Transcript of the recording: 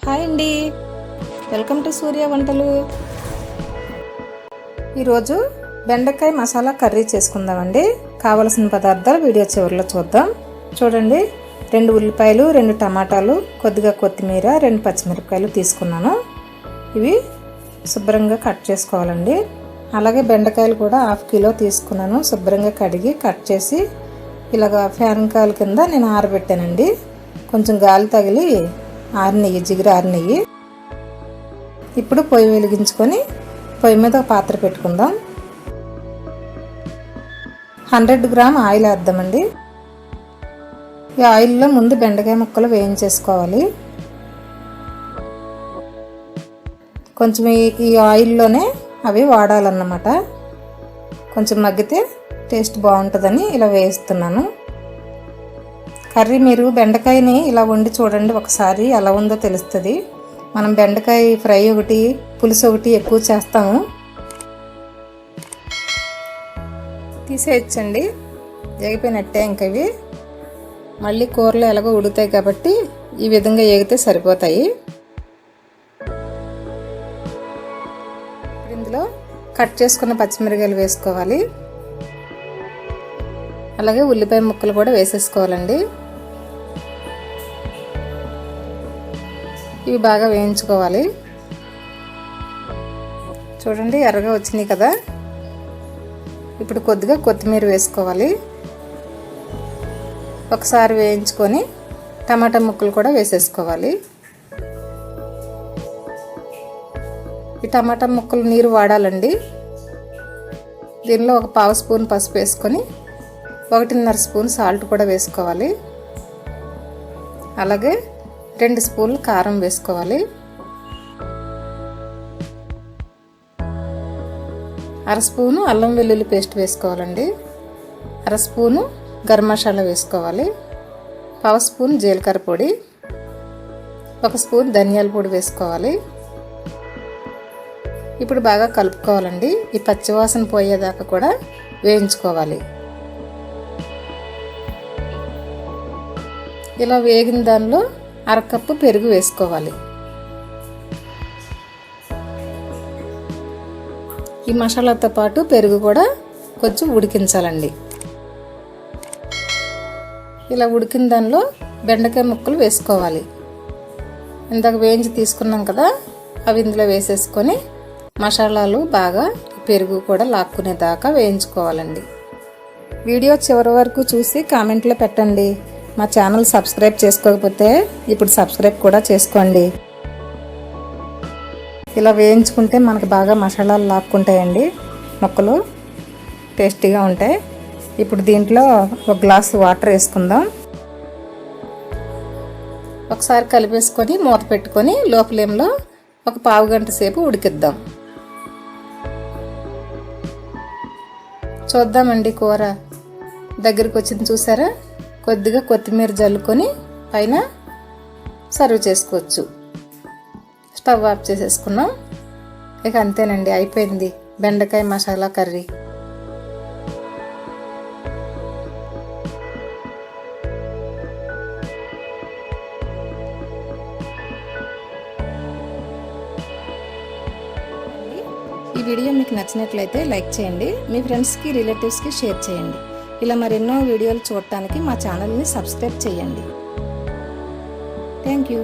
Hi అండి, welcome to సూర్య వంటలు. ఈరోజు బెండకాయ మసాలా కర్రీ చేసుకుందామండి. కావలసిన పదార్థాలు వీడియో చివరిలో చూద్దాం. చూడండి, 2 ఉల్లిపాయలు, 2 టమాటాలు, కొద్దిగా కొత్తిమీర, 2 పచ్చిమిరపకాయలు తీసుకున్నాను. ఇవి శుభ్రంగా కట్ చేసుకోవాలండి. అలాగే బెండకాయలు కూడా 1/2 కిలో తీసుకున్నాను. శుభ్రంగా కడిగి కట్ చేసి ఇలాగ ఫ్యాన్ కాలు కింద నేను ఆరబెట్టానండి. కొంచెం గాలి తగిలి ఆరినెయ్యి, జిగురు ఆరినెయ్యి. ఇప్పుడు పొయ్యి వెలిగించుకొని పొయ్యి మీద ఒక పాత్ర పెట్టుకుందాం. 100 గ్రామ్ ఆయిల్ వేద్దామండి. ఈ ఆయిల్లో ముందు బెండకాయ ముక్కలు వేయించేసుకోవాలి. కొంచెం ఈ ఆయిల్లోనే అవి వాడాలన్నమాట. కొంచెం మగ్గితే టేస్ట్ బాగుంటుందని ఇలా వేయిస్తున్నాను. కర్రీ మీరు బెండకాయని ఇలా వండి చూడండి, ఒకసారి ఎలా ఉందో తెలుస్తుంది. మనం బెండకాయ ఫ్రై ఒకటి, పులుసు ఒకటి ఎక్కువ చేస్తాము. తీసేయచ్చండి, ఎగిపోయినట్టే. ఇంక ఇవి మళ్ళీ కూరలు ఎలాగో ఉడుతాయి కాబట్టి ఈ విధంగా ఎగితే సరిపోతాయి. ఇందులో కట్ చేసుకున్న పచ్చిమిరపకాయలు వేసుకోవాలి. అలాగే ఉల్లిపాయ ముక్కలు కూడా వేసేసుకోవాలండి. ఇవి బాగా వేయించుకోవాలి. చూడండి, ఎర్రగా వచ్చినాయి కదా. ఇప్పుడు కొద్దిగా కొత్తిమీర వేసుకోవాలి. ఒకసారి వేయించుకొని టమాటా ముక్కలు కూడా వేసేసుకోవాలి. ఈ టమాటా ముక్కలు నీరు వాడాలండి. దీనిలో ఒక 1/2 స్పూన్ పసుపు వేసుకొని 1.5 స్పూన్ సాల్ట్ కూడా వేసుకోవాలి. అలాగే 2 స్పూన్లు కారం వేసుకోవాలి. 1/2 స్పూను అల్లం వెల్లుల్లి పేస్ట్ వేసుకోవాలండి. 1/2 స్పూను గరం మసాలా వేసుకోవాలి. 1/2 స్పూన్ జీలకర్ర పొడి, 1 స్పూన్ ధనియాల పొడి వేసుకోవాలి. ఇప్పుడు బాగా కలుపుకోవాలండి. ఈ పచ్చివాసన పోయేదాకా కూడా వేయించుకోవాలి. ఇలా వేగిన దానిలో 1/2 కప్పు పెరుగు వేసుకోవాలి. ఈ మసాలాతో పాటు పెరుగు కూడా కొంచెం ఉడికించాలండి. ఇలా ఉడికిన దానిలో బెండకాయ ముక్కలు వేసుకోవాలి. ఇందాక వేయించి తీసుకున్నాం కదా, అవి ఇందులో వేసేసుకొని మసాలాలు బాగా పెరుగు కూడా లాక్కునేదాకా వేయించుకోవాలండి. వీడియో చివరి వరకు చూసి కామెంట్లో పెట్టండి. మా ఛానల్ సబ్స్క్రైబ్ చేసుకోకపోతే ఇప్పుడు సబ్స్క్రైబ్ కూడా చేసుకోండి. ఇలా వేయించుకుంటే మనకు బాగా మసాలాలు లాక్కుంటాయండి. ముక్కలు టేస్టీగా ఉంటాయి. ఇప్పుడు దీంట్లో 1 గ్లాసు వాటర్ వేసుకుందాం. ఒకసారి కలిపేసుకొని మూత పెట్టుకొని లో ఫ్లేమ్లో ఒక 1/2 గంట సేపు ఉడికిద్దాం. చూద్దామండి, కూర దగ్గరికి వచ్చింది చూసారా. కొద్దిగా కొత్తిమీర జల్లుకొని పైన సర్వ్ చేసుకోవచ్చు. స్టవ్ ఆఫ్ చేసేసుకున్నాం. ఇక అంతేనండి, అయిపోయింది బెండకాయ మసాలా కర్రీ. ఈ వీడియో మీకు నచ్చినట్లయితే లైక్ చేయండి. మీ ఫ్రెండ్స్కి, రిలేటివ్స్కి షేర్ చేయండి. ఇలా మరెన్నో వీడియోలు చూడటానికి మా ఛానల్ని సబ్స్క్రైబ్ చేయండి. Thank you.